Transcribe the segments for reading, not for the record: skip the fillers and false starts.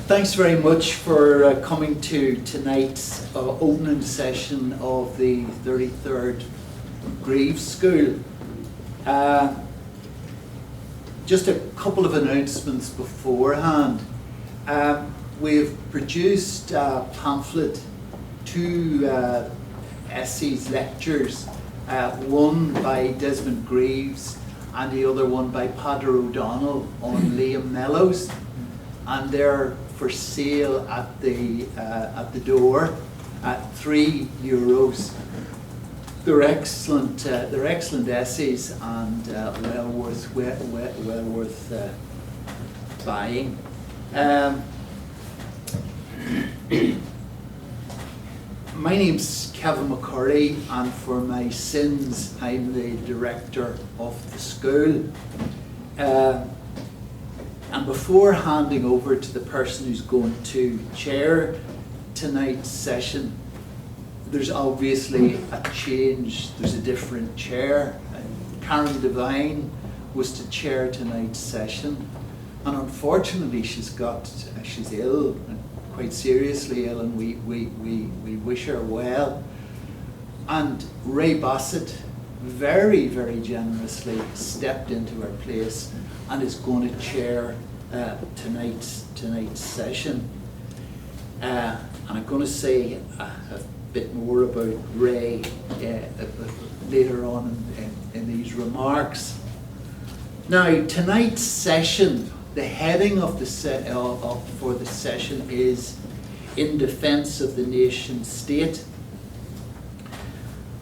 Thanks very much for coming to tonight's opening session of the 33rd Greaves School. Just a couple of announcements beforehand. We've produced a pamphlet, two essays, lectures, one by Desmond Greaves and the other one by Padre O'Donnell on Liam Mellows, and they're for sale at the door at €3. They're excellent essays and well worth buying. My name's Kevin McCurry, and for my sins, I'm the director of the school. And before handing over to the person who's going to chair tonight's session, there's obviously a change. There's a different chair. Karen Devine was to chair tonight's session, and unfortunately she's ill, quite seriously ill, and we wish her well. And Ray Bassett very, very generously stepped into her place and is going to chair tonight's session. And I'm going to say a bit more about Ray later on in these remarks. Now, tonight's session, the heading of the for the session is "In Defense of the Nation State."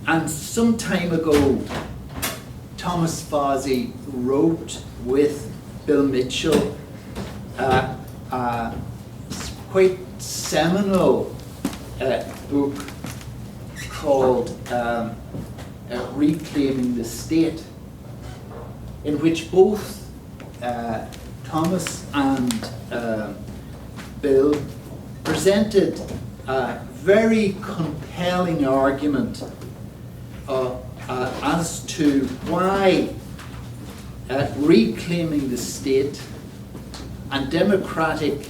And some time ago, Thomas Fazi wrote with Bill Mitchell a quite seminal book called "Reclaiming the State," in which both Thomas and Bill presented a very compelling argument as to why reclaiming the state and democratic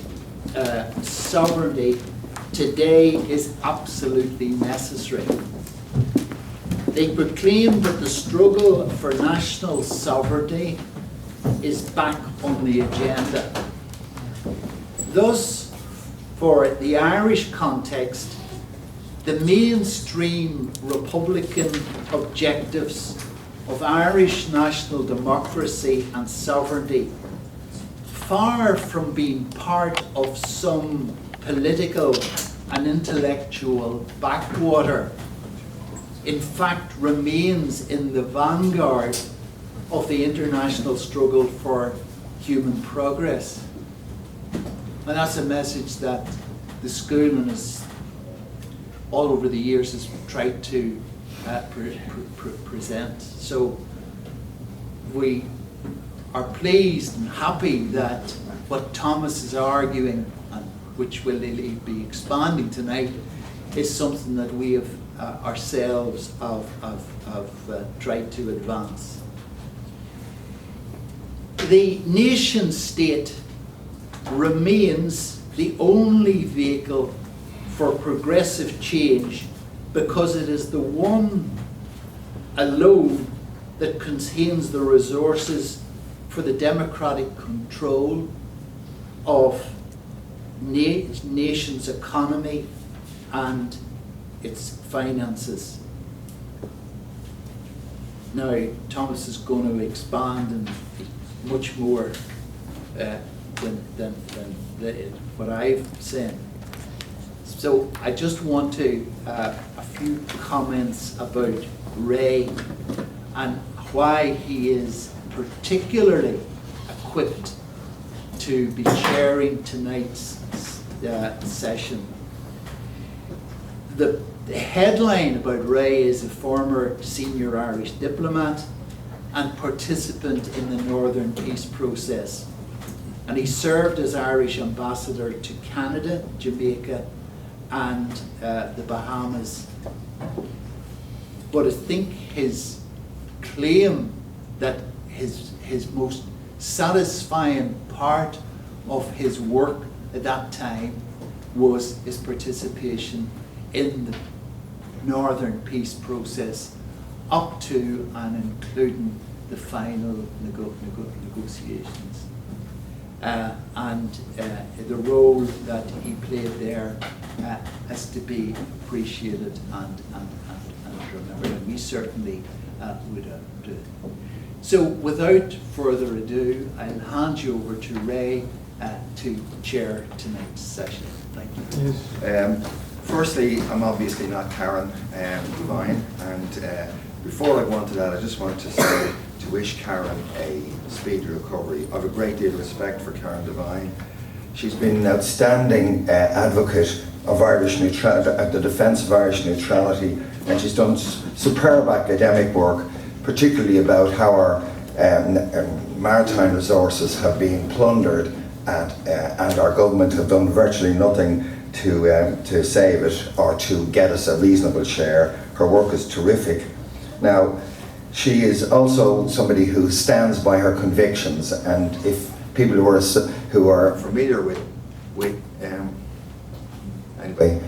sovereignty today is absolutely necessary. They proclaimed that the struggle for national sovereignty is back on the agenda. Thus, for the Irish context, the mainstream Republican objectives of Irish national democracy and sovereignty, far from being part of some political and intellectual backwater, in fact remains in the vanguard of the international struggle for human progress. And that's a message that the school and all over the years has tried to present. So we are pleased and happy that what Thomas is arguing, and which will be expanding tonight, is something that we have ourselves have tried to advance. The nation state remains the only vehicle for progressive change because it is the one alone that contains the resources for the democratic control of nation's economy and its finances. Now, Thomas is going to expand and much more than what I've said. So I just want to a few comments about Ray and why he is particularly equipped to be chairing tonight's session. The headline about Ray is a former senior Irish diplomat and participant in the Northern Peace process. And he served as Irish ambassador to Canada, Jamaica, and the Bahamas. But I think his claim that his most satisfying part of his work at that time was his participation in the Northern peace process up to and including the final negotiations. And the role that he played there has to be appreciated and remembered, and we certainly would do. So without further ado, I'll hand you over to Ray to chair tonight's session. Thank you. Yes. Firstly, I'm obviously not Karen Devine, and before I go on to that, I just want to say to wish Karen a speedy recovery. I have a great deal of respect for Karen Devine. She's been an outstanding advocate of Irish neutrality, at the defence of Irish neutrality, and she's done superb academic work, particularly about how our maritime resources have been plundered, and our government have done virtually nothing to save it or to get us a reasonable share. Her work is terrific. Now, she is also somebody who stands by her convictions, and if people who are familiar with anyway,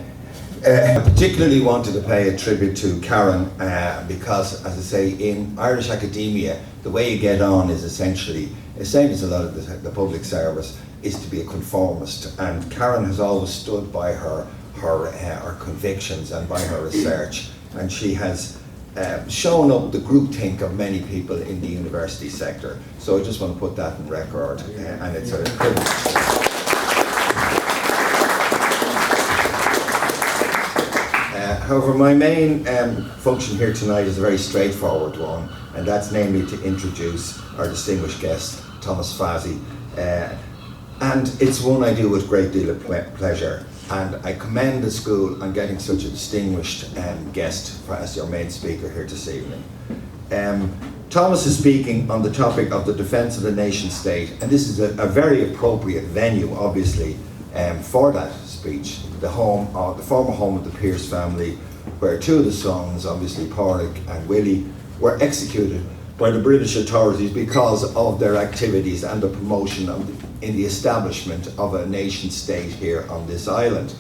I particularly wanted to pay a tribute to Karen because, as I say, in Irish academia, the way you get on is essentially, the same as a lot of the public service, is to be a conformist. And Karen has always stood by her convictions and by her research, and she has shown up the groupthink of many people in the university sector. So I just want to put that in record, and it's a privilege. However, my main function here tonight is a very straightforward one, and that's namely to introduce our distinguished guest, Thomas Fazi. And it's one I do with a great deal of pleasure. And I commend the school on getting such a distinguished guest as your main speaker here this evening. Thomas is speaking on the topic of the defence of the nation state, and this is a very appropriate venue, obviously, for that speech. The former home of the Pearse family, where two of the sons, obviously Pádraig and Willie, were executed by the British authorities because of their activities and the promotion in the establishment of a nation state here on this island.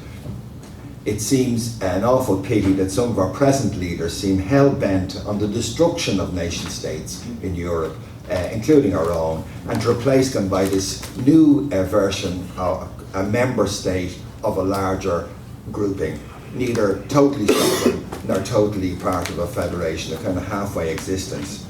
It seems an awful pity that some of our present leaders seem hell-bent on the destruction of nation states in Europe, including our own, and to replace them by this new version of a member state of a larger grouping, neither totally sovereign nor totally part of a federation, a kind of halfway existence.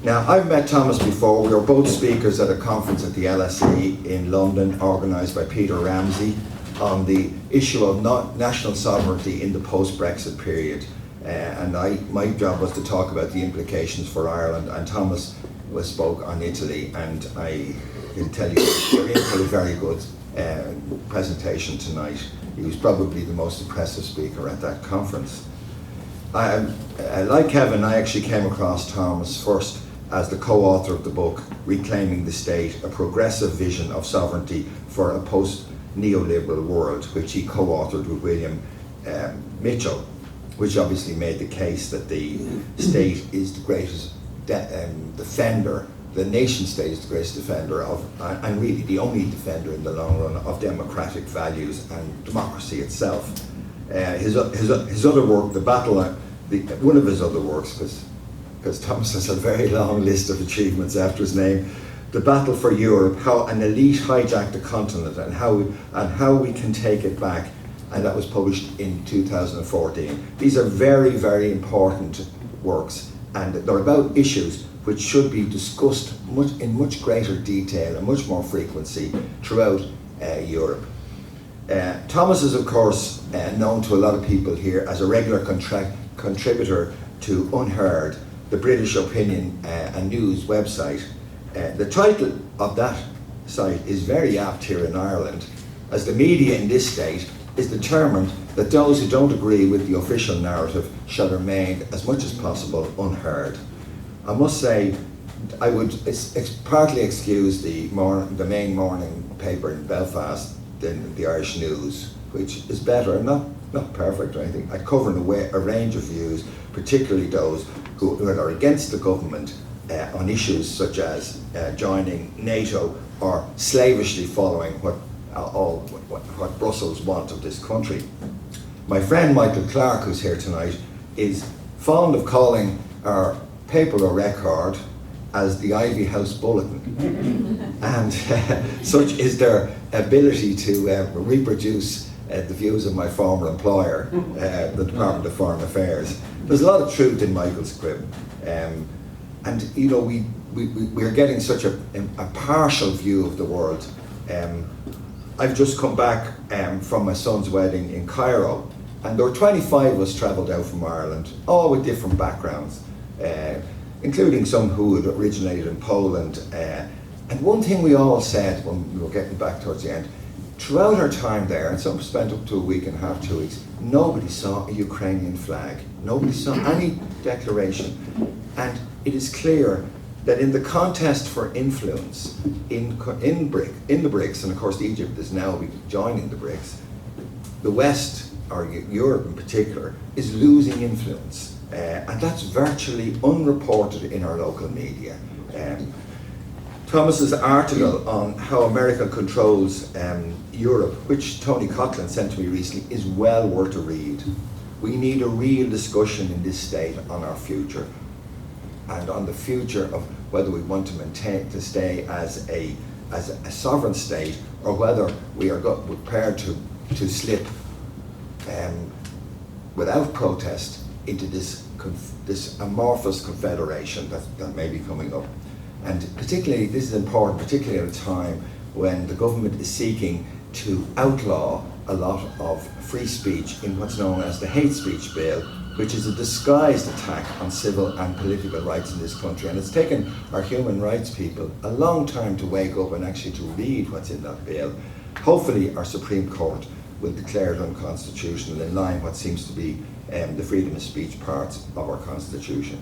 Now, I've met Thomas before. We were both speakers at a conference at the LSE in London, organised by Peter Ramsey, on the issue of national sovereignty in the post-Brexit period. And my job was to talk about the implications for Ireland, and Thomas spoke on Italy, and I can tell you, we're in for a very good presentation tonight. He was probably the most impressive speaker at that conference. Like Kevin, I actually came across Thomas first as the co-author of the book, Reclaiming the State, A Progressive Vision of Sovereignty for a Post-Neoliberal World, which he co-authored with William Mitchell, which obviously made the case that the state is the greatest defender, the nation state is the greatest defender of, and really the only defender in the long run, of democratic values and democracy itself. His other work, one of his other works, because Thomas has a very long list of achievements after his name, The Battle for Europe, How an Elite Hijacked the Continent and how we can take it back, and that was published in 2014. These are very, very important works, and they're about issues which should be discussed in much greater detail and much more frequency throughout Europe. Thomas is, of course, known to a lot of people here as a regular contributor to Unheard, the British opinion and news website. The title of that site is very apt here in Ireland, as the media in this state is determined that those who don't agree with the official narrative shall remain as much as possible unheard. I must say, I would partly excuse the main morning paper in Belfast than the Irish News, which is better, not perfect or anything, at covering a range of views, particularly those who are against the government on issues such as joining NATO or slavishly following what all what Brussels want of this country. My friend Michael Clark, who's here tonight, is fond of calling our paper or record as the Ivy House Bulletin. And such is their ability to reproduce the views of my former employer, the Department of Foreign Affairs. There's a lot of truth in Michael's crib. And you know, we're getting such a partial view of the world. I've just come back from my son's wedding in Cairo, and there were 25 of us travelled out from Ireland, all with different backgrounds, including some who had originated in Poland. And one thing we all said when we were getting back towards the end, throughout our time there, and some spent up to a week and a half, 2 weeks, nobody saw a Ukrainian flag. Nobody saw any declaration. And it is clear that in the contest for influence in the BRICS, and of course Egypt is now joining the BRICS, the West, or Europe in particular, is losing influence. And that's virtually unreported in our local media. Thomas's article on how America controls Europe, which Tony Coughlin sent to me recently, is well worth a read. We need a real discussion in this state on our future, and on the future of whether we want to stay as a sovereign state, or whether we are prepared to slip without protest into this amorphous confederation that may be coming up. And particularly, this is important, particularly at a time when the government is seeking to outlaw a lot of free speech in what's known as the hate speech bill, which is a disguised attack on civil and political rights in this country. And it's taken our human rights people a long time to wake up and actually to read what's in that bill. Hopefully our Supreme Court will declare it unconstitutional in line what seems to be the freedom of speech parts of our Constitution.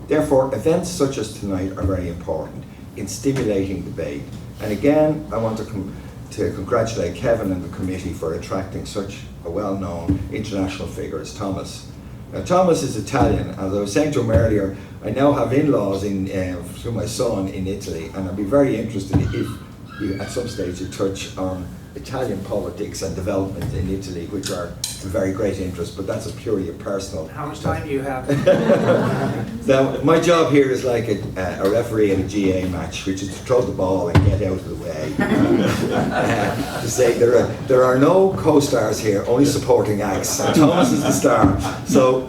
Therefore, events such as tonight are very important in stimulating debate. And again, I want to congratulate Kevin and the committee for attracting such a well-known international figure as Thomas. Now, Thomas is Italian, and as I was saying to him earlier, I now have in-laws through my son in Italy, and I'd be very interested if you, at some stage, you touch on Italian politics and development in Italy, which are of very great interest, but that's a purely personal. How much time do you have? Now, my job here is like a referee in a GA match, which is to throw the ball and get out of the way. To say there are no co-stars here, only supporting acts, and Thomas is the star. So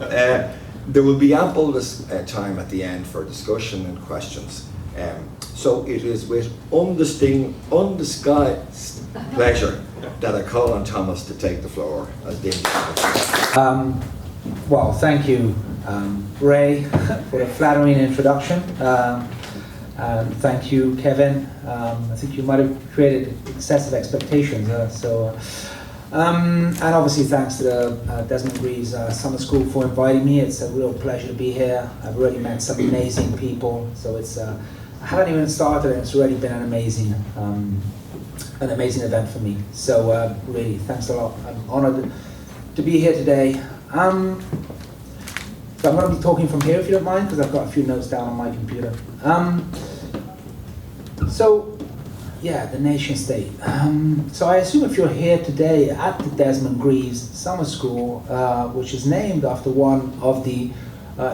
there will be ample time at the end for discussion and questions. So it is with undisguised pleasure that I call on Thomas to take the floor as Dean. Well, thank you, Ray, for a flattering introduction. And thank you, Kevin. I think you might have created excessive expectations. And obviously thanks to the Desmond Greaves Summer School for inviting me. It's a real pleasure to be here. I've already met some amazing people. So it's I haven't even started, and it's already been an amazing event for me. So really, thanks a lot. I'm honoured to be here today. So I'm going to be talking from here, if you don't mind, because I've got a few notes down on my computer. So, yeah, the nation state. So I assume if you're here today at the Desmond Greaves Summer School, which is named after one of the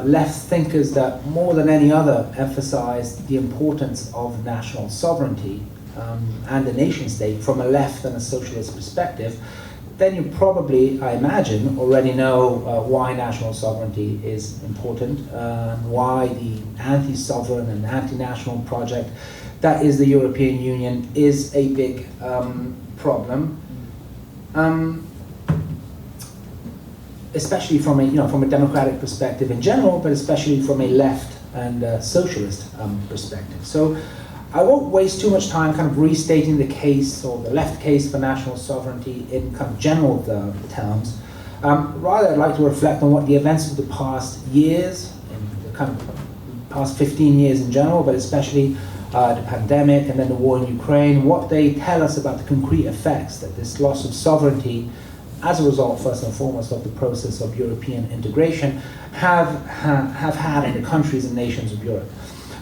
left thinkers that more than any other emphasized the importance of national sovereignty and the nation state from a left and a socialist perspective, then you probably, I imagine, already know why national sovereignty is important, why the anti-sovereign and anti-national project that is the European Union is a big problem. Especially from a democratic perspective in general, but especially from a left and socialist perspective. So I won't waste too much time kind of restating the case or the left case for national sovereignty in kind of general terms. Rather, I'd like to reflect on what the events of the past years, in the kind of past 15 years in general, but especially the pandemic and then the war in Ukraine, what they tell us about the concrete effects that this loss of sovereignty as a result, first and foremost, of the process of European integration, have had in the countries and nations of Europe.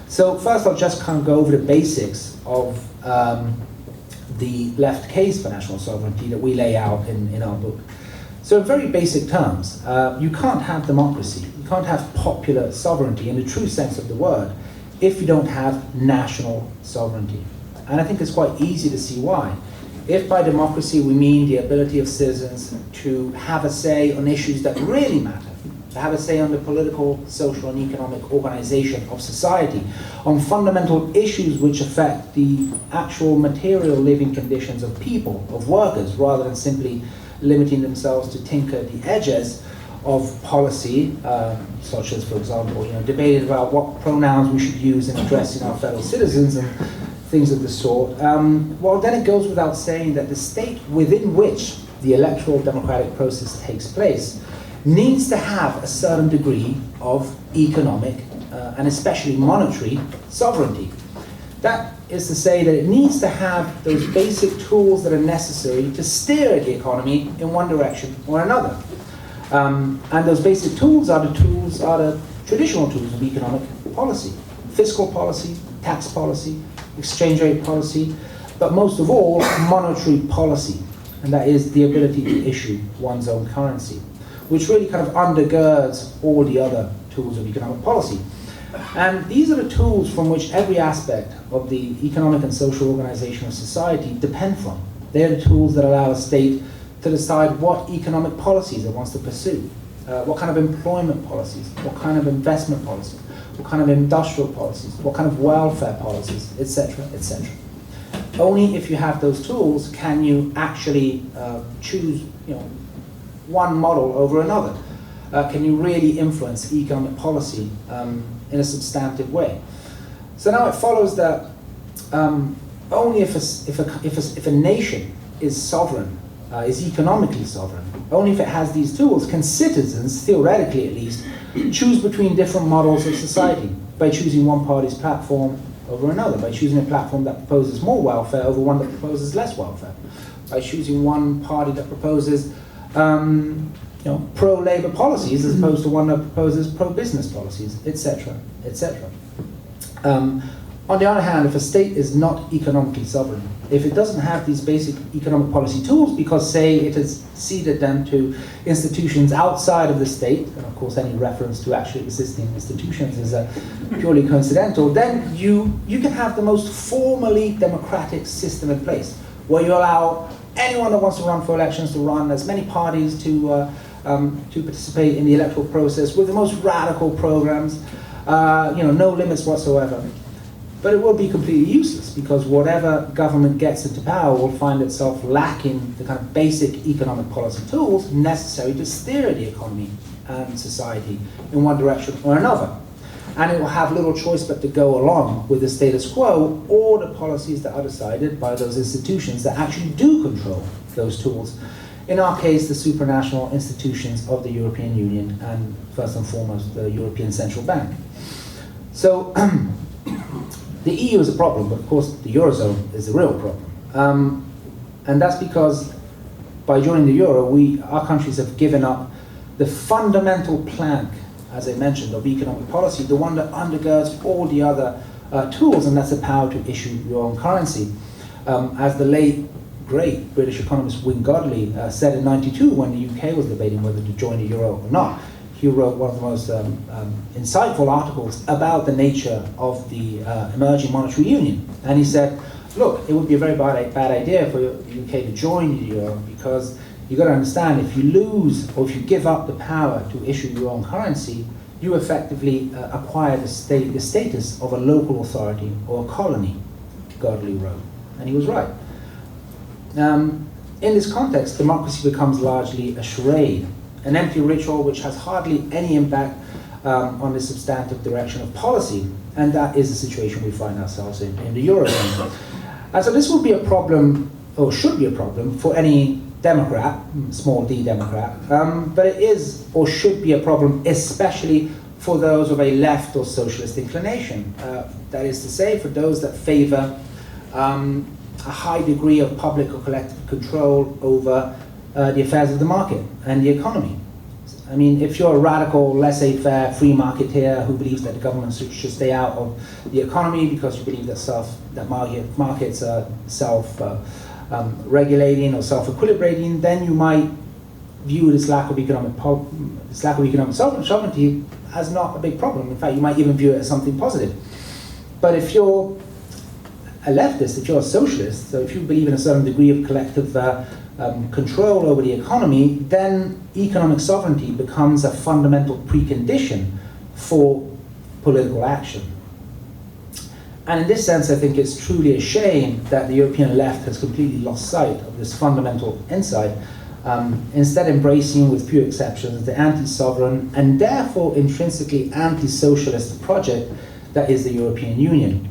So first I'll just kind of go over the basics of the left case for national sovereignty that we lay out in our book. So in very basic terms, you can't have democracy, you can't have popular sovereignty in the true sense of the word if you don't have national sovereignty. And I think it's quite easy to see why. If by democracy we mean the ability of citizens to have a say on issues that really matter, to have a say on the political, social, and economic organization of society, on fundamental issues which affect the actual material living conditions of people, of workers, rather than simply limiting themselves to tinker the edges of policy, such as, for example, debating about what pronouns we should use in addressing our fellow citizens and things of the sort, well, then it goes without saying that the state within which the electoral democratic process takes place needs to have a certain degree of economic and especially monetary sovereignty. That is to say that it needs to have those basic tools that are necessary to steer the economy in one direction or another. And those basic tools are the traditional tools of economic policy: fiscal policy, tax policy, exchange rate policy, but most of all, monetary policy. And that is the ability to issue one's own currency, which really kind of undergirds all the other tools of economic policy. And these are the tools from which every aspect of the economic and social organization of society depend from. They're the tools that allow a state to decide what economic policies it wants to pursue, what kind of employment policies, what kind of investment policies, what kind of industrial policies, what kind of welfare policies, etc., etc. Only if you have those tools can you actually choose, one model over another. Can you really influence economic policy in a substantive way? So now it follows that only if a nation is sovereign, is economically sovereign, only if it has these tools can citizens, theoretically at least, choose between different models of society by choosing one party's platform over another, by choosing a platform that proposes more welfare over one that proposes less welfare, by choosing one party that proposes pro-labor policies as opposed to one that proposes pro-business policies, etc., etc. On the other hand, if a state is not economically sovereign, if it doesn't have these basic economic policy tools because, say, it has ceded them to institutions outside of the state, and of course any reference to actually existing institutions is purely coincidental, then you can have the most formally democratic system in place, where you allow anyone that wants to run for elections to run, as many parties to participate in the electoral process with the most radical programs, no limits whatsoever. But it will be completely useless because whatever government gets into power will find itself lacking the kind of basic economic policy tools necessary to steer the economy and society in one direction or another. And it will have little choice but to go along with the status quo or the policies that are decided by those institutions that actually do control those tools. In our case, the supranational institutions of the European Union and first and foremost the European Central Bank. So the EU is a problem, but of course the Eurozone is the real problem. And that's because by joining the Euro, our countries have given up the fundamental plank, as I mentioned, of economic policy, the one that undergirds all the other tools, and that's the power to issue your own currency. As the late, great British economist Wynne Godley said in '92 when the UK was debating whether to join the Euro or not, he wrote one of the most insightful articles about the nature of the emerging monetary union. And he said, look, it would be a very bad idea for the UK to join the Euro because you've got to understand, if you lose or if you give up the power to issue your own currency, you effectively acquire the status of a local authority or a colony, Godley wrote. And he was right. In this context, democracy becomes largely a charade, an empty ritual which has hardly any impact on the substantive direction of policy, and that is the situation we find ourselves in the Eurozone. And so this will be a problem, or should be a problem, for any Democrat, small d Democrat, but it is or should be a problem especially for those of a left or socialist inclination. That is to say, for those that favor a high degree of public or collective control over the affairs of the market and the economy. I mean, if you're a radical, laissez-faire, free marketeer who believes that the government should stay out of the economy because you believe that markets are regulating or self-equilibrating, then you might view this lack of economic sovereignty as not a big problem. In fact, you might even view it as something positive. But if you're a leftist, if you're a socialist, so if you believe in a certain degree of collective control over the economy, then economic sovereignty becomes a fundamental precondition for political action. And in this sense, I think it's truly a shame that the European left has completely lost sight of this fundamental insight, instead embracing, with few exceptions, the anti-sovereign and therefore intrinsically anti-socialist project that is the European Union.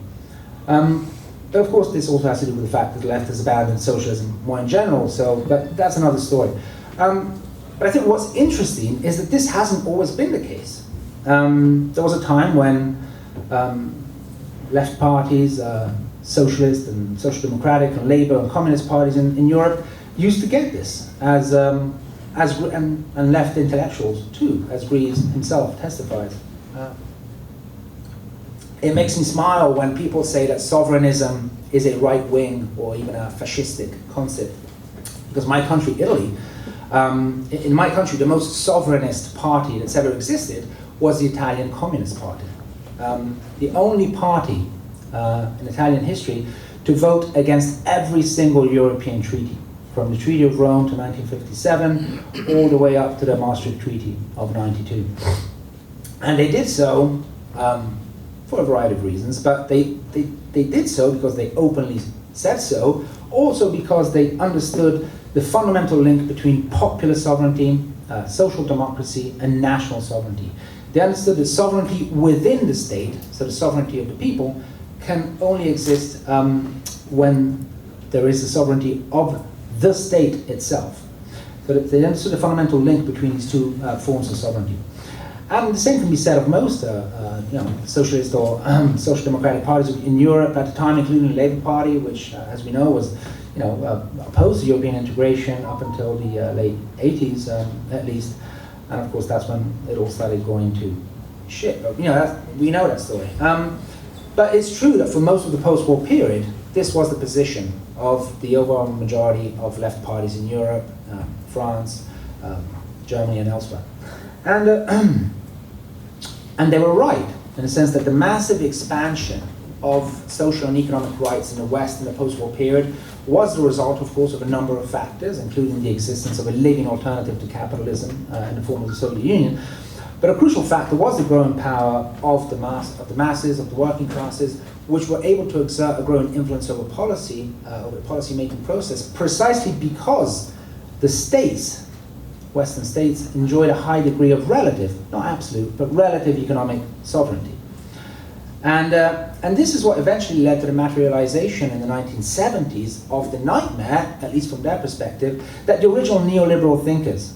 But of course, this also has to do with the fact that the left has abandoned socialism more in general, but that's another story. But I think what's interesting is that this hasn't always been the case. There was a time when left parties, socialist and social democratic and Labour and communist parties in Europe used to get this, and left intellectuals too, as Greaves himself testifies. It makes me smile when people say that sovereignism is a right-wing or even a fascistic concept. Because my country, Italy, in my country, the most sovereignist party that's ever existed was the Italian Communist Party. The only party in Italian history to vote against every single European treaty, from the Treaty of Rome to 1957, all the way up to the Maastricht Treaty of '92. And they did so for a variety of reasons, but they did so because they openly said so, also because they understood the fundamental link between popular sovereignty, social democracy, and national sovereignty. They understood that sovereignty within the state, so the sovereignty of the people, can only exist when there is the sovereignty of the state itself. So that they understood the fundamental link between these two forms of sovereignty. And the same can be said of most socialist or social democratic parties in Europe at the time, including the Labour Party, which, as we know, was opposed to European integration up until the late 80s, at least. And of course, that's when it all started going to shit. We know that story. But it's true that for most of the post-war period, this was the position of the overwhelming majority of left parties in Europe, France, Germany, and elsewhere. And they were right, in the sense that the massive expansion of social and economic rights in the West in the post-war period was the result, of course, of a number of factors, including the existence of a living alternative to capitalism in the form of the Soviet Union. But a crucial factor was the growing power of the masses, of the working classes, which were able to exert a growing influence over policy, over the policy-making process, precisely because the states, Western states, enjoyed a high degree of relative, not absolute, but relative economic sovereignty. And this is what eventually led to the materialization in the 1970s of the nightmare, at least from their perspective, that the original neoliberal thinkers,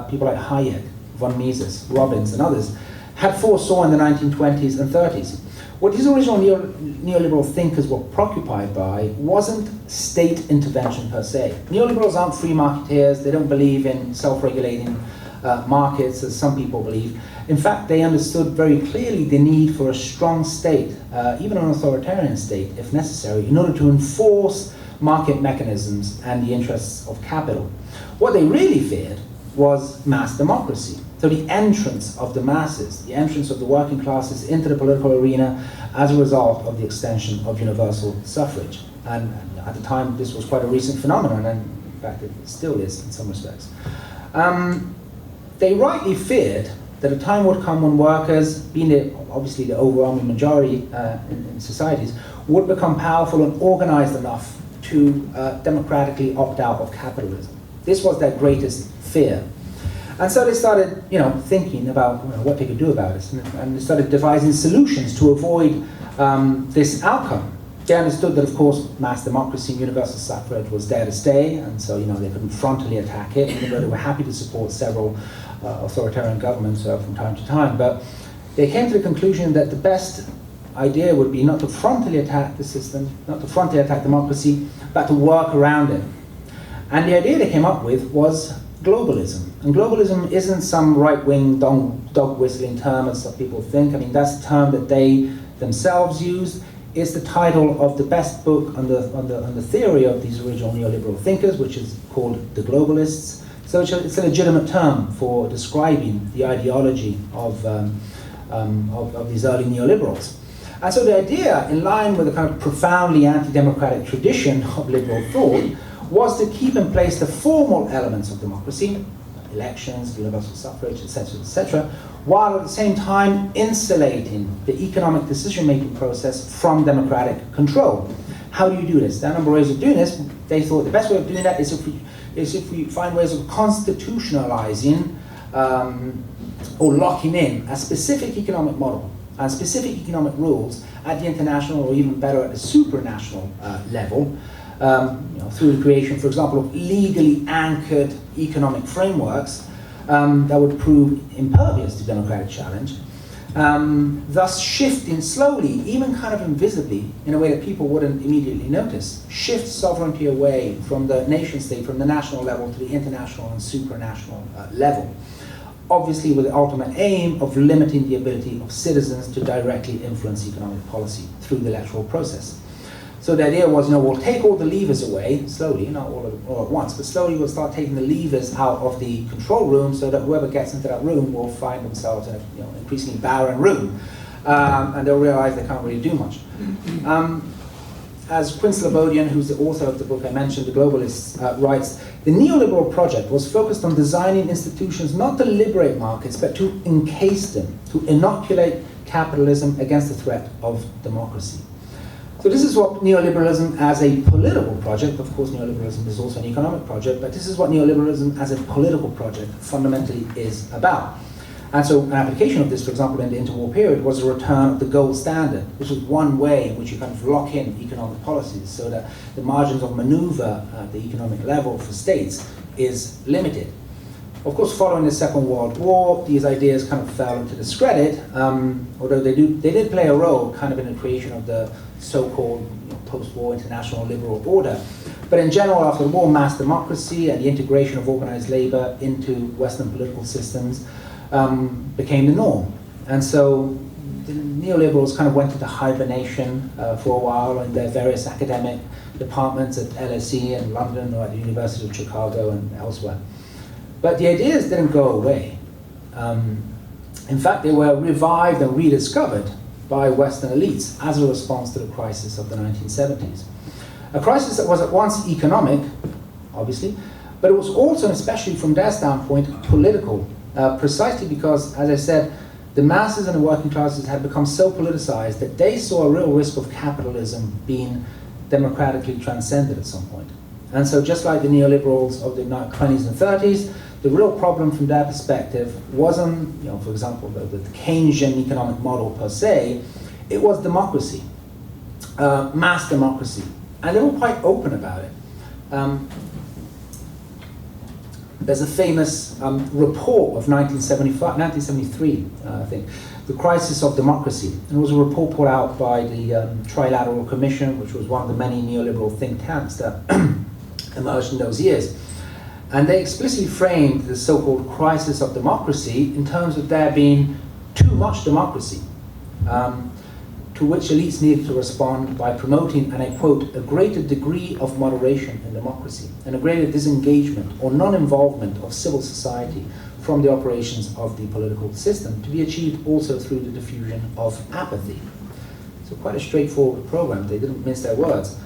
people like Hijacked, von Mises, Robbins, and others, had foresaw in the 1920s and 30s. What these original neoliberal thinkers were preoccupied by wasn't state intervention per se. Neoliberals aren't free marketeers. They don't believe in self-regulating markets, as some people believe. In fact, they understood very clearly the need for a strong state, even an authoritarian state, if necessary, in order to enforce market mechanisms and the interests of capital. What they really feared was mass democracy. So the entrance of the masses, the entrance of the working classes into the political arena as a result of the extension of universal suffrage. And at the time, this was quite a recent phenomenon, and in fact, it still is in some respects. They rightly feared that a time would come when workers, being obviously the overwhelming majority in societies, would become powerful and organized enough to democratically opt out of capitalism. This was their greatest fear. And so they started, thinking about what they could do about it, and they started devising solutions to avoid this outcome. They understood that, of course, mass democracy and universal suffrage was there to stay, and so they couldn't frontally attack it, even though they were happy to support several authoritarian governments from time to time. But they came to the conclusion that the best idea would be not to frontally attack the system, not to frontally attack democracy, but to work around it. And the idea they came up with was globalism. And globalism isn't some right-wing dog-whistling term, as some people think. I mean, that's a term that they themselves used. is the title of the best book on the theory of these original neoliberal thinkers, which is called The Globalists. So it's a legitimate term for describing the ideology of these early neoliberals. And so the idea, in line with the kind of profoundly anti-democratic tradition of liberal thought, was to keep in place the formal elements of democracy, elections, universal suffrage, etc., while at the same time insulating the economic decision-making process from democratic control. How do you do this? There are a number of ways of doing this. They thought the best way of doing that is if we find ways of constitutionalizing or locking in a specific economic model and specific economic rules at the international, or even better, at the supranational level, through the creation, for example, of legally anchored economic frameworks that would prove impervious to democratic challenge, thus shifting slowly, even kind of invisibly, in a way that people wouldn't immediately notice, shift sovereignty away from the nation state, from the national level to the international and supranational level. Obviously with the ultimate aim of limiting the ability of citizens to directly influence economic policy through the electoral process. So the idea was, we'll take all the levers away, slowly, not all at once, but slowly we'll start taking the levers out of the control room so that whoever gets into that room will find themselves in an increasingly barren room. And they'll realize they can't really do much. As Quinn Slobodian, who's the author of the book I mentioned, The Globalists, writes, the neoliberal project was focused on designing institutions not to liberate markets, but to encase them, to inoculate capitalism against the threat of democracy. So this is what neoliberalism as a political project, of course neoliberalism is also an economic project, but this is what neoliberalism as a political project fundamentally is about. And so an application of this, for example, in the interwar period, was a return of the gold standard, which was one way in which you kind of lock in economic policies so that the margins of maneuver at the economic level for states is limited. Of course, following the Second World War, these ideas kind of fell into discredit, although they did play a role kind of in the creation of the so-called post-war international liberal order. But in general, after the war, mass democracy and the integration of organized labor into Western political systems became the norm. And so the neoliberals kind of went into hibernation for a while in their various academic departments at LSE in London or at the University of Chicago and elsewhere. But the ideas didn't go away. In fact, they were revived and rediscovered by Western elites as a response to the crisis of the 1970s. A crisis that was at once economic, obviously, but it was also, and especially from their standpoint, political, precisely because, as I said, the masses and the working classes had become so politicized that they saw a real risk of capitalism being democratically transcended at some point. And so just like the neoliberals of the 20s and 30s, the real problem from their perspective wasn't, for example, the Keynesian economic model per se, it was democracy, mass democracy. And they were quite open about it. There's a famous report of 1973, I think, The Crisis of Democracy. And it was a report put out by the Trilateral Commission, which was one of the many neoliberal think tanks that emerged in those years. And they explicitly framed the so-called crisis of democracy in terms of there being too much democracy, to which elites needed to respond by promoting, and I quote, a greater degree of moderation in democracy and a greater disengagement or non-involvement of civil society from the operations of the political system, to be achieved also through the diffusion of apathy. So quite a straightforward program, they didn't mince their words.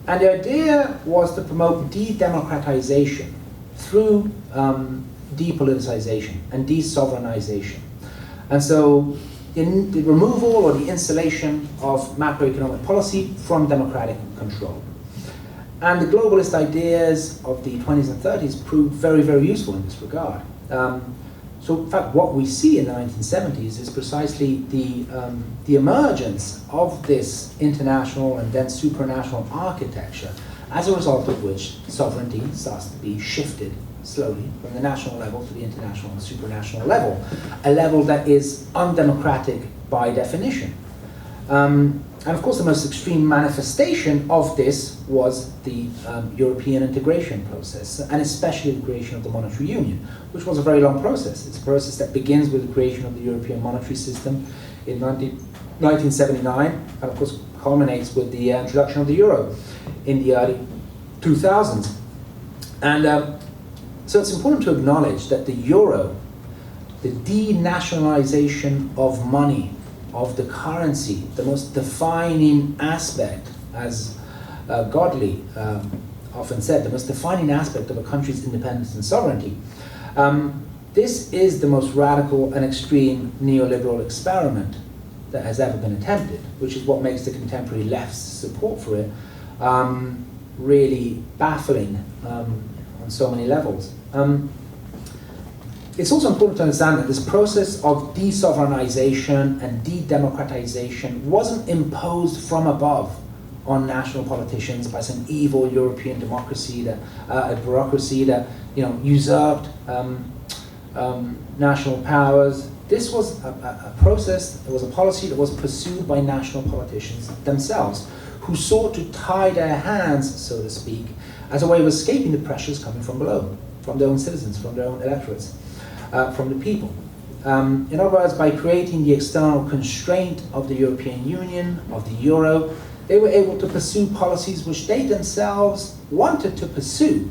And the idea was to promote de-democratization through depoliticization and de-sovereignization. And so in the removal or the insulation of macroeconomic policy from democratic control. And the globalist ideas of the 20s and 30s proved very, very useful in this regard. So in fact, what we see in the 1970s is precisely the emergence of this international and then supranational architecture, as a result of which sovereignty starts to be shifted slowly from the national level to the international and supranational level, a level that is undemocratic by definition. And of course, the most extreme manifestation of this was the European integration process, and especially the creation of the monetary union, which was a very long process. It's a process that begins with the creation of the European monetary system in 1979, and of course culminates with the introduction of the euro in the early 2000s. And so it's important to acknowledge that the euro, the denationalization of money, of the currency, the most defining aspect, as Godley often said, the most defining aspect of a country's independence and sovereignty. This is the most radical and extreme neoliberal experiment that has ever been attempted, which is what makes the contemporary left's support for it really baffling on so many levels. It's also important to understand that this process of de-sovereignization and de-democratization wasn't imposed from above on national politicians by some evil European democracy that a bureaucracy that usurped national powers. This was a process, it was a policy that was pursued by national politicians themselves, who sought to tie their hands, so to speak, as a way of escaping the pressures coming from below, from their own citizens, from their own electorates, from the people. In other words, by creating the external constraint of the European Union, of the euro, they were able to pursue policies which they themselves wanted to pursue,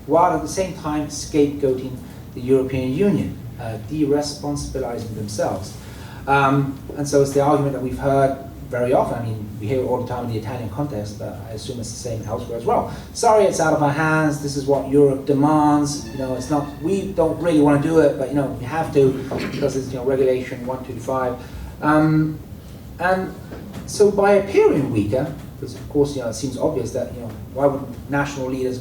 while at the same time scapegoating the European Union, de-responsibilizing themselves. And so it's the argument that we've heard very often. I mean, we hear it all the time in the Italian context, but I assume it's the same elsewhere as well. Sorry, it's out of our hands. This is what Europe demands. It's not. We don't really want to do it, but we have to because it's regulation 125. And so by appearing weaker, because of course it seems obvious that why would national leaders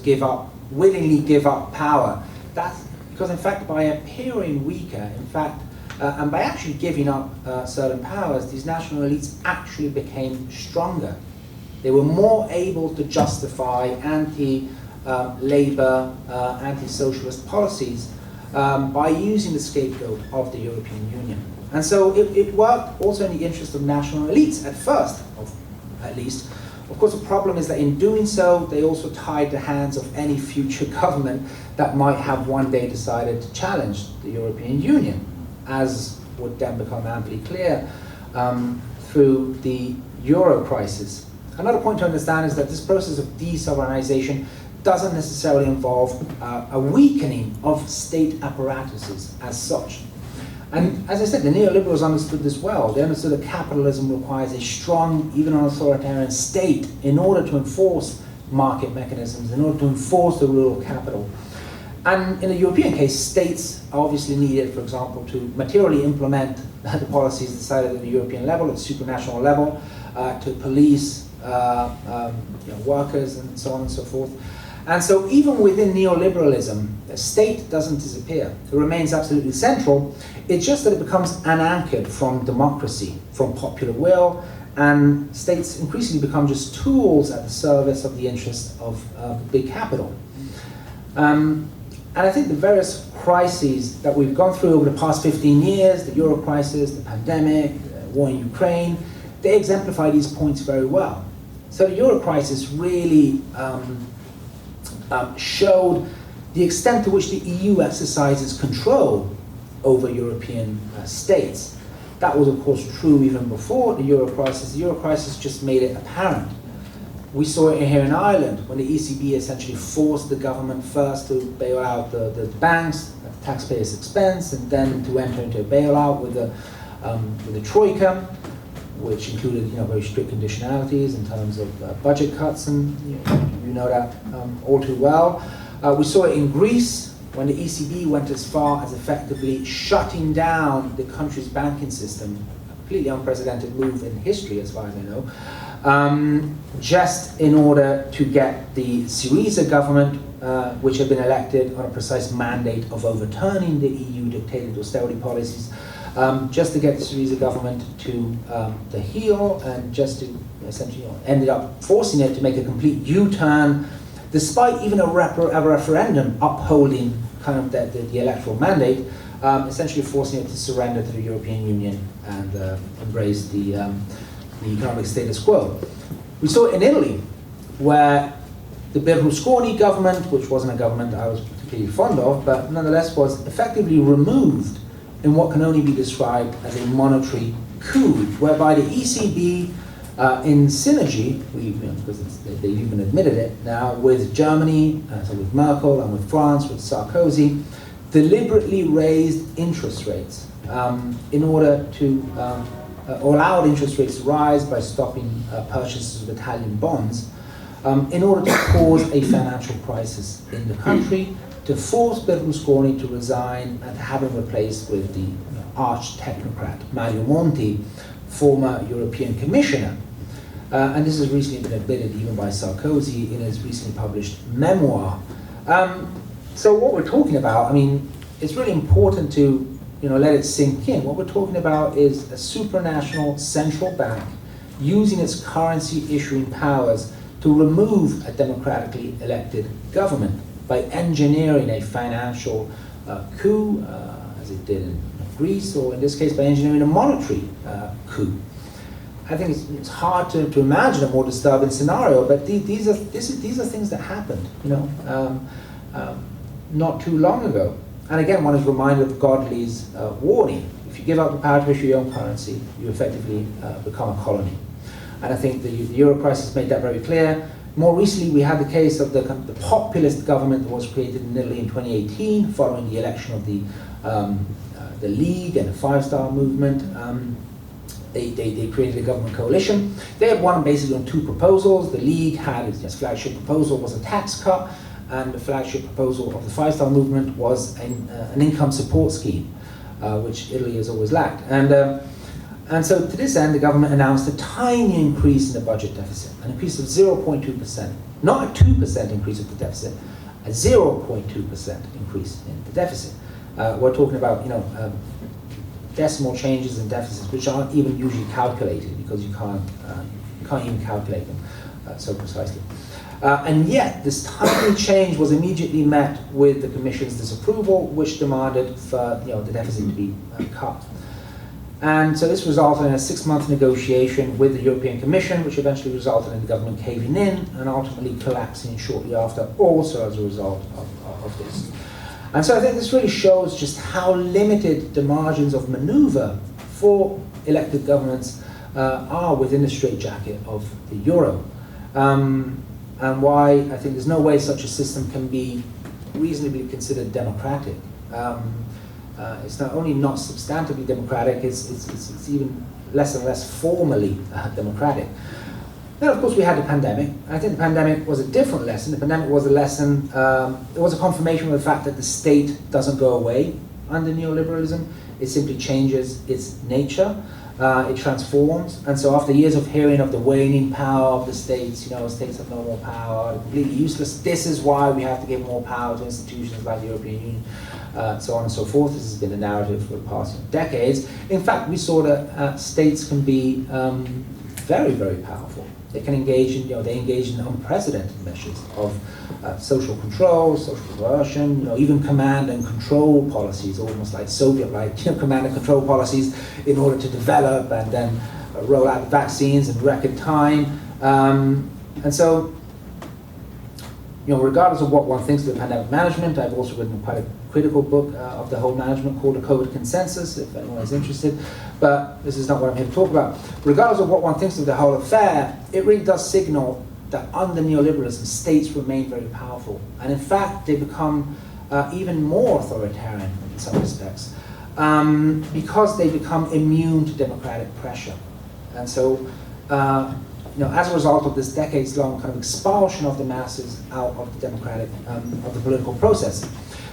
willingly give up power? That's because in fact by appearing weaker, in fact. And by actually giving up certain powers, these national elites actually became stronger. They were more able to justify anti-labor, anti-socialist policies by using the scapegoat of the European Union. And so it worked also in the interest of national elites at first, at least. Of course, the problem is that in doing so, they also tied the hands of any future government that might have one day decided to challenge the European Union, as would then become amply clear through the euro crisis. Another point to understand is that this process of de-sovereignization doesn't necessarily involve a weakening of state apparatuses as such. And as I said, the neoliberals understood this well. They understood that capitalism requires a strong, even an authoritarian state in order to enforce market mechanisms, in order to enforce the rule of capital. And in the European case, states are obviously needed, for example, to materially implement the policies decided at the European level, at the supranational level, to police workers and so on and so forth. And so even within neoliberalism, the state doesn't disappear. It remains absolutely central. It's just that it becomes unanchored from democracy, from popular will, and states increasingly become just tools at the service of the interests of big capital. And I think the various crises that we've gone through over the past 15 years, the euro crisis, the pandemic, the war in Ukraine, they exemplify these points very well. So the euro crisis really showed the extent to which the EU exercises control over European states. That was, of course, true even before the euro crisis. The euro crisis just made it apparent. We saw it here in Ireland when the ECB essentially forced the government first to bail out the banks at the taxpayers' expense, and then to enter into a bailout with the troika, which included very strict conditionalities in terms of budget cuts, and you know that all too well. We saw it in Greece when the ECB went as far as effectively shutting down the country's banking system, a completely unprecedented move in history as far as I know. Just in order to get the Syriza government, which had been elected on a precise mandate of overturning the EU dictated austerity policies, just to get the Syriza government to heel, and just to essentially ended up forcing it to make a complete U-turn, despite even a referendum upholding kind of the electoral mandate, essentially forcing it to surrender to the European Union and embrace the economic status quo. We saw it in Italy, where the Berlusconi government, which wasn't a government I was particularly fond of, but nonetheless was effectively removed in what can only be described as a monetary coup, whereby the ECB, in synergy, because they've even admitted it now, with Germany, so with Merkel, and with France, with Sarkozy, deliberately raised interest rates in order to, or allowed interest rates to rise by stopping purchases of Italian bonds, in order to cause a financial crisis in the country, to force Berlusconi to resign and to have him replaced with the arch technocrat Mario Monti, former European Commissioner. And this has recently been admitted even by Sarkozy in his recently published memoir. So what we're talking about, I mean, it's really important to let it sink in. What we're talking about is a supranational central bank using its currency issuing powers to remove a democratically elected government by engineering a financial coup, as it did in Greece, or in this case by engineering a monetary coup. I think it's hard to imagine a more disturbing scenario, but these are things that happened, not too long ago. And again, one is reminded of Godley's warning: if you give up the power to issue your own currency, you effectively become a colony. And I think the euro crisis made that very clear. More recently, we had the case of the populist government that was created in Italy in 2018, following the election of the League and the Five Star Movement. They created a government coalition. They had won basically on two proposals. The League had its flagship proposal was a tax cut, and the flagship proposal of the Five Star Movement was an income support scheme, which Italy has always lacked. And so to this end, the government announced a tiny increase in the budget deficit, an increase of 0.2%, not a 2% increase of the deficit, a 0.2% increase in the deficit. We're talking about decimal changes in deficits which aren't even usually calculated because you can't even calculate them so precisely. And yet, this tiny change was immediately met with the Commission's disapproval, which demanded for the deficit to be cut. And so this resulted in a 6-month negotiation with the European Commission, which eventually resulted in the government caving in and ultimately collapsing shortly after, also as a result of this. And so I think this really shows just how limited the margins of maneuver for elected governments are within the straitjacket of the euro. And why I think there's no way such a system can be reasonably considered democratic. It's not only not substantively democratic, it's even less and less formally democratic. Then, of course, we had the pandemic. I think the pandemic was a different lesson. The pandemic was a lesson, it was a confirmation of the fact that the state doesn't go away under neoliberalism. It simply changes its nature. It transforms. And so after years of hearing of the waning power of the states, states have no more power, completely useless. This is why we have to give more power to institutions like the European Union, so on and so forth. This has been a narrative for the past decades. In fact, we saw that states can be very, very powerful. They can engage in, they engage in unprecedented measures of social control, social coercion, even command and control policies, almost like Soviet-like, command and control policies in order to develop and then roll out vaccines in record time. And so, regardless of what one thinks of the pandemic management, I've also written quite a critical book of the whole management called The COVID Consensus, if anyone is interested. But this is not what I'm here to talk about. Regardless of what one thinks of the whole affair, it really does signal that under neoliberalism, states remain very powerful. And in fact, they become even more authoritarian in some respects because they become immune to democratic pressure. And so, as a result of this decades-long kind of expulsion of the masses out of the democratic, of the political process.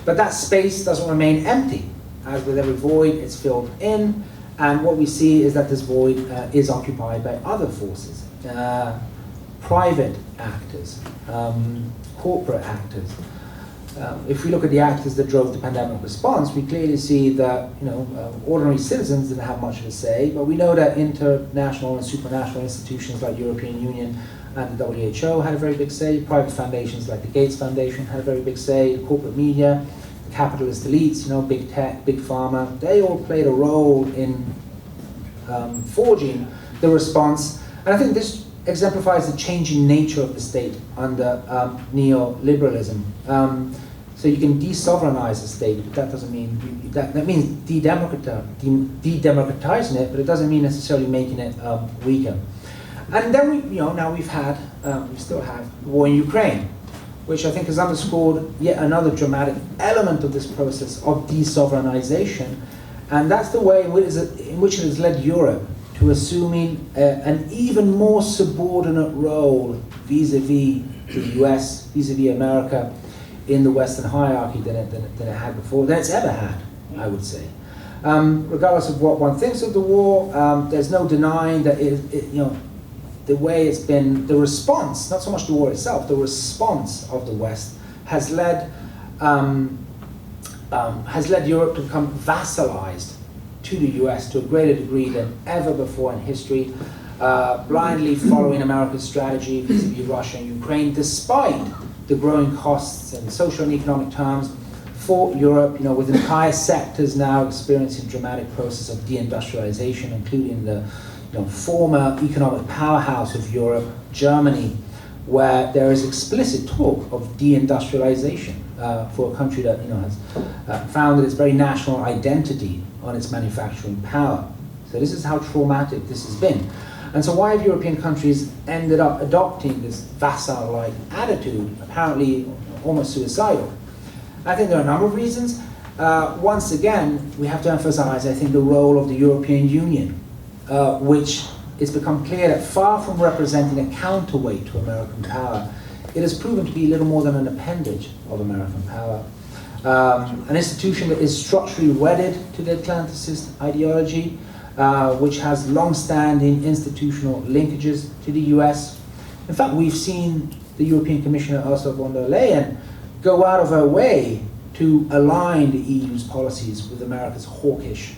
But that space doesn't remain empty. As with every void, it's filled in, and what we see is that this void is occupied by other forces, private actors, corporate actors. If we look at the actors that drove the pandemic response, we clearly see that ordinary citizens didn't have much of a say, but we know that international and supranational institutions like the European Union and the WHO had a very big say. Private foundations like the Gates Foundation had a very big say. The corporate media, the capitalist elites, big tech, big pharma, they all played a role in forging the response. And I think this exemplifies the changing nature of the state under neoliberalism. So you can de-sovereignize the state, but that doesn't mean, that means de-democratizing it, but it doesn't mean necessarily making it weaker. And then now we still have the war in Ukraine, which I think has underscored yet another dramatic element of this process of de-sovereignization, and that's the way in which it has led Europe to assuming an even more subordinate role vis-a-vis the US, vis-a-vis America, in the Western hierarchy than it had before, than it's ever had, I would say. Regardless of what one thinks of the war, there's no denying that the way it's been, the response, not so much the war itself, the response of the West has led Europe to become vassalized to the US to a greater degree than ever before in history, blindly following America's strategy vis-a-vis Russia and Ukraine, despite the growing costs in social and economic terms for Europe, with entire sectors now experiencing a dramatic process of deindustrialization, including the former economic powerhouse of Europe, Germany, where there is explicit talk of deindustrialization for a country that has founded its very national identity on its manufacturing power. So this is how traumatic this has been. And so why have European countries ended up adopting this vassal-like attitude, apparently almost suicidal? I think there are a number of reasons. Once again, we have to emphasize, I think, the role of the European Union, which it's become clear that far from representing a counterweight to American power, it has proven to be little more than an appendage of American power. An institution that is structurally wedded to the Atlanticist ideology, which has long-standing institutional linkages to the US. In fact, we've seen the European Commissioner Ursula von der Leyen go out of her way to align the EU's policies with America's hawkish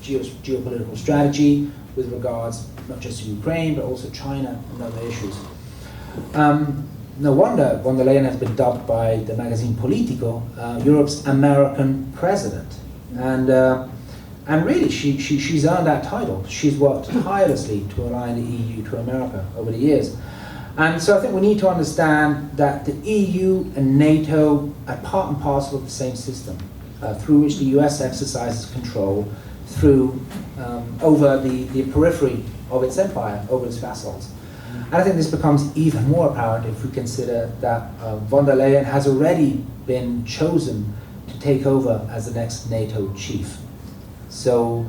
geopolitical strategy with regards not just to Ukraine, but also China and other issues. No wonder von der Leyen has been dubbed by the magazine Politico Europe's American president. And really, she's earned that title. She's worked tirelessly to align the EU to America over the years. And so I think we need to understand that the EU and NATO are part and parcel of the same system, through which the US exercises control over the periphery of its empire, over its vassals. And I think this becomes even more apparent if we consider that von der Leyen has already been chosen to take over as the next NATO chief. So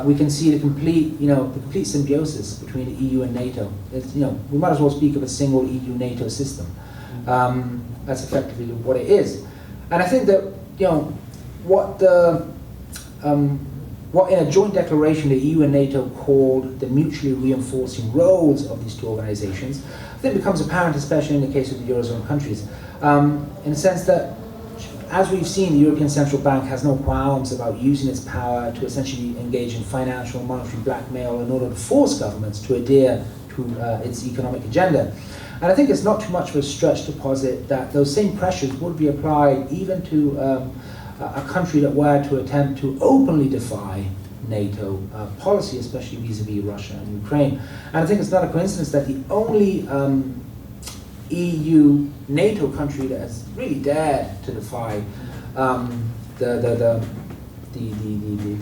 we can see the complete symbiosis between the EU and NATO. We might as well speak of a single EU-NATO system. That's effectively what it is. And I think that what in a joint declaration the EU and NATO called the mutually reinforcing roles of these two organizations, I think becomes apparent, especially in the case of the Eurozone countries, in the sense that, as we've seen, the European Central Bank has no qualms about using its power to essentially engage in financial and monetary blackmail in order to force governments to adhere to its economic agenda. And I think it's not too much of a stretch to posit that those same pressures would be applied even to a country that were to attempt to openly defy NATO policy, especially vis-a-vis Russia and Ukraine. And I think it's not a coincidence that the only EU NATO country that has really dared to defy the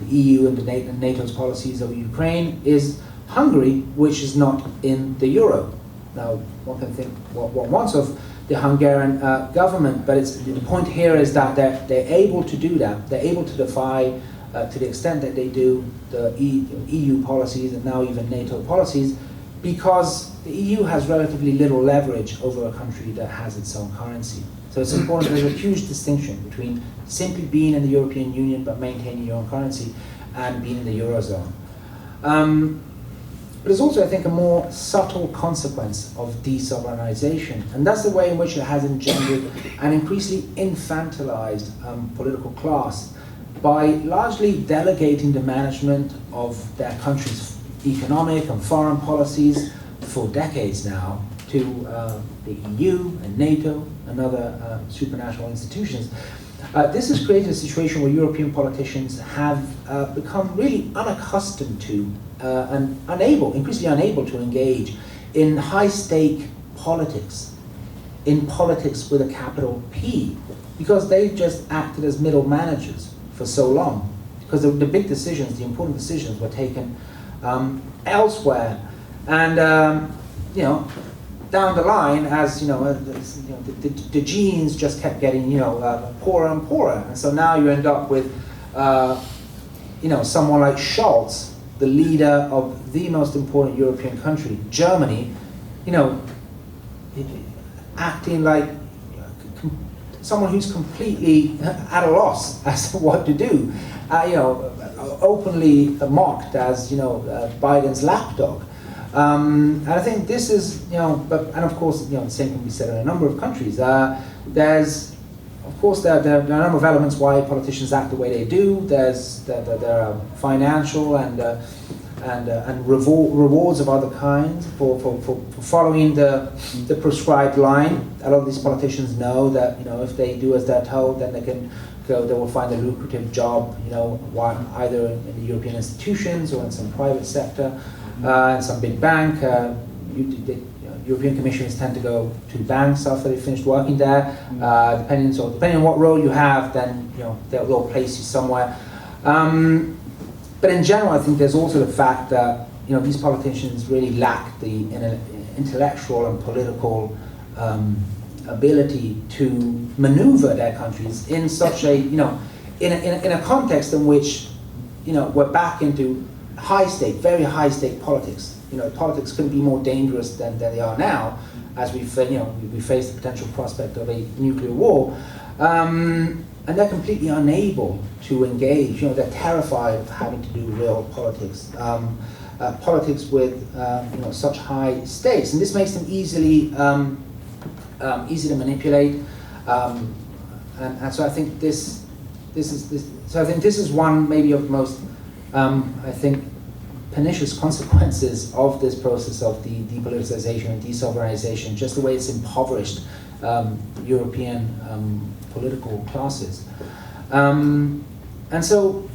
EU and the NATO's policies over Ukraine is Hungary, which is not in the euro. Now, one can think what one wants of the Hungarian government, but the point here is that they're able to do that. They're able to defy, to the extent that they do, the EU policies and now even NATO policies, because the EU has relatively little leverage over a country that has its own currency. So it's important, there's a huge distinction between simply being in the European Union but maintaining your own currency and being in the Eurozone. But there's also, I think, a more subtle consequence of de-sovereignization, and that's the way in which it has engendered an increasingly infantilized political class by largely delegating the management of their country's economic and foreign policies for decades now to the EU and NATO and other supranational institutions. This has created a situation where European politicians have become really unaccustomed to and increasingly unable to engage in high-stake politics in politics with a capital P, because they just acted as middle managers for so long. Because the big decisions, the important decisions, were taken elsewhere, and down the line, as the genes just kept getting poorer and poorer, and so now you end up with someone like Scholz, the leader of the most important European country, Germany, acting like someone who's completely at a loss as to what to do, openly mocked as Biden's lapdog. And I think this is, and of course, the same can be said in a number of countries. There's, of course, there are a number of elements why politicians act the way they do. There are financial and rewards of other kinds for following the prescribed line. A lot of these politicians know that if they do as they're told, then they will find a lucrative job, either in the European institutions or in some private sector. In some big bank, European commissioners tend to go to banks after they've finished working there. Depending on what role you have, then they'll place you somewhere. But in general, I think there's also the fact that these politicians really lack the intellectual and political ability to maneuver their countries in such a in a context in which we're back into very high stake politics. Politics couldn't be more dangerous than they are now, as we face the potential prospect of a nuclear war, and they're completely unable to engage. They're terrified of having to do real politics, politics with such high stakes, and this makes them easy to manipulate. And so I think this is one maybe of the most pernicious consequences of this process of the depoliticization and desovereignization, just the way it's impoverished European political classes. And so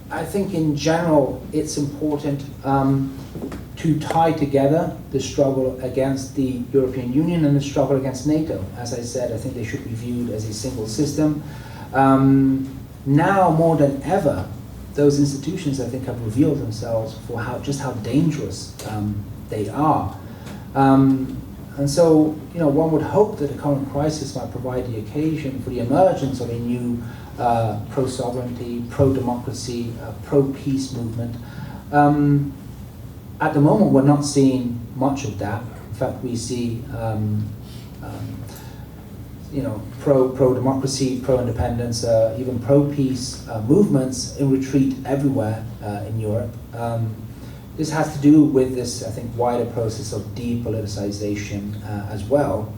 I think in general it's important to tie together the struggle against the European Union and the struggle against NATO. As I said, I think they should be viewed as a single system. Now more than ever, those institutions, I think, have revealed themselves for how dangerous they are. And so, one would hope that the current crisis might provide the occasion for the emergence of a new pro-sovereignty, pro-democracy, pro-peace movement. At the moment, we're not seeing much of that. In fact, we see pro-democracy, pro-independence, even pro-peace movements in retreat everywhere in Europe. This has to do with this, I think, wider process of depoliticization as well.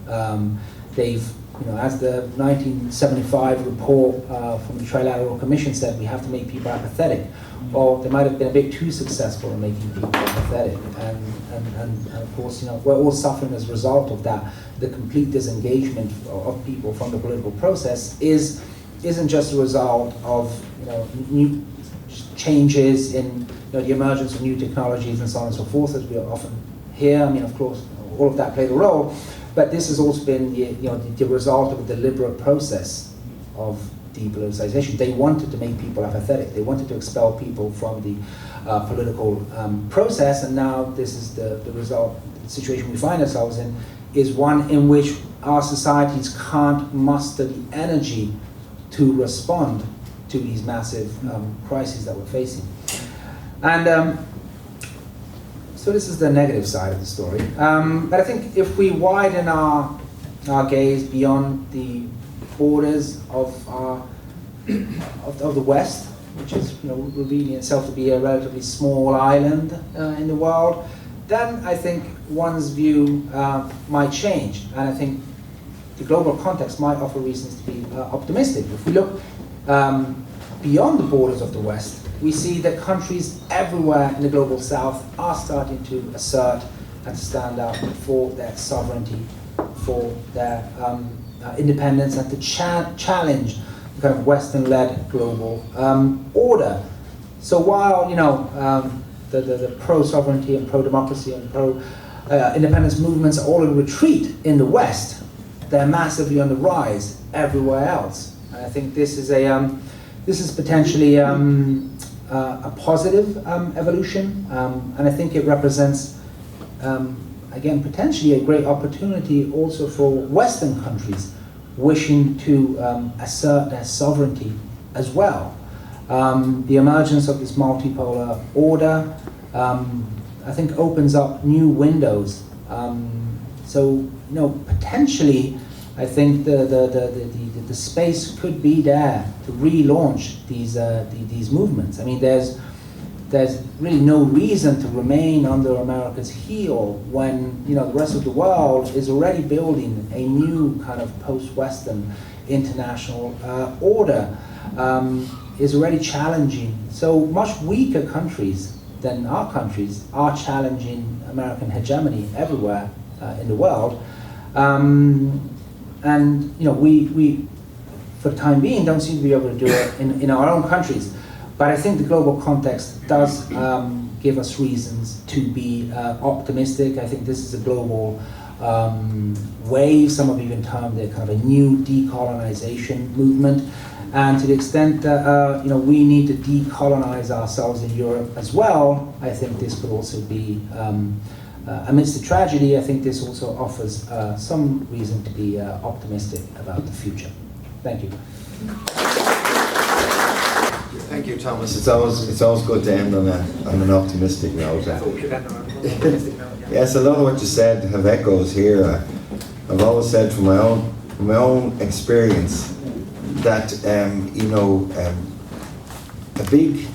They've, as the 1975 report from the Trilateral Commission said, we have to make people apathetic. Or they might have been a bit too successful in making people apathetic. And of course, we're all suffering as a result of that. The complete disengagement of people from the political process isn't just a result of new changes in the emergence of new technologies and so on and so forth, as we often hear. I mean, of course, all of that played a role, but this has also been the result of a deliberate process of depoliticization. They wanted to make people apathetic. They wanted to expel people from the political process, and now this is the result. The situation we find ourselves in is one in which our societies can't muster the energy to respond to these massive crises that we're facing. And so this is the negative side of the story. But I think if we widen our gaze beyond the borders of the West, which is revealing itself to be a relatively small island in the world, then I think one's view might change, and I think the global context might offer reasons to be optimistic. If we look beyond the borders of the West, we see that countries everywhere in the global South are starting to assert and to stand up for their sovereignty, for their independence, and to challenge the kind of Western-led global order. So while the pro-sovereignty and pro-democracy and pro-independence movements are all in retreat in the West, they're massively on the rise everywhere else. And I think this is potentially a positive evolution, and I think it represents, again, potentially a great opportunity also for Western countries wishing to assert their sovereignty as well. The emergence of this multipolar order, I think, opens up new windows. So, potentially, I think the space could be there to relaunch these movements. I mean, there's really no reason to remain under America's heel when the rest of the world is already building a new kind of post-Western international order, is already challenging. So much weaker countries than our countries are challenging American hegemony everywhere in the world. And we, for the time being, don't seem to be able to do it in our own countries. But I think the global context does give us reasons to be optimistic. I think this is a global wave. Some have even termed it kind of a new decolonization movement. And to the extent that we need to decolonize ourselves in Europe as well, I think this could also be, amidst the tragedy, I think this also offers some reason to be optimistic about the future. Thank you. Thank you, Thomas. It's always good to end on an optimistic note. Yes, a lot of what you said have echoes here. I've always said from my own experience that a big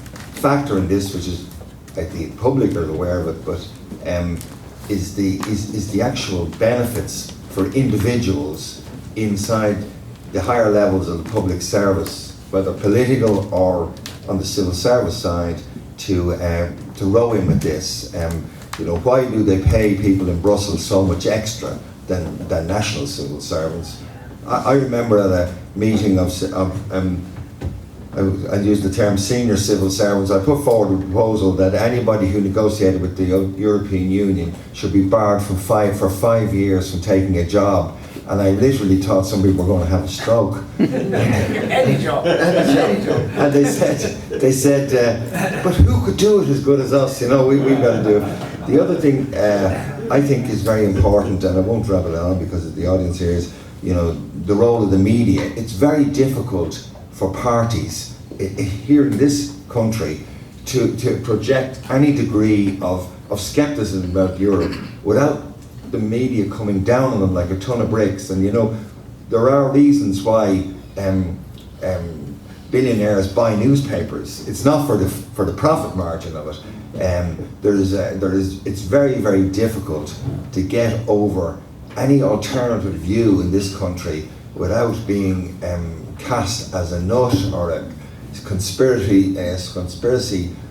factor in this, which is like the public are aware of it, but is the actual benefits for individuals inside the higher levels of the public service, whether political or on the civil service side, to row in with this. Why do they pay people in Brussels so much extra than national civil servants? I remember at a meeting I use the term senior civil servants. I put forward a proposal that anybody who negotiated with the European Union should be barred for 5 years from taking a job. And I literally thought some people were going to have a stroke. Any job. And they said, but who could do it as good as us? We've got to do it. The other thing I think is very important, and I won't rabble on because the audience here is, the role of the media. It's very difficult for parties here in this country to project any degree of skepticism about Europe without the media coming down on them like a ton of bricks. And there are reasons why billionaires buy newspapers. It's not for the profit margin of it. It's very, very difficult to get over any alternative view in this country without being cast as a nut or a conspiracy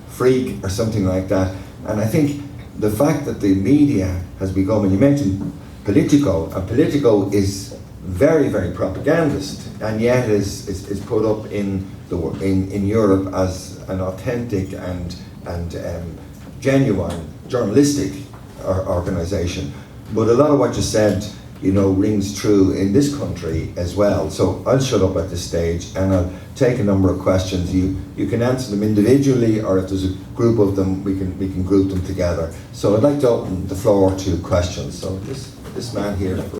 freak or something like that. And I think the fact that the media has become, and you mentioned Politico, and Politico is very, very propagandist, and yet is put up in Europe as an authentic and genuine journalistic organisation. But a lot of what you said, rings true in this country as well. So I'll shut up at this stage and I'll take a number of questions. You can answer them individually, or if there's a group of them, we can group them together. So I'd like to open the floor to questions. So this man here.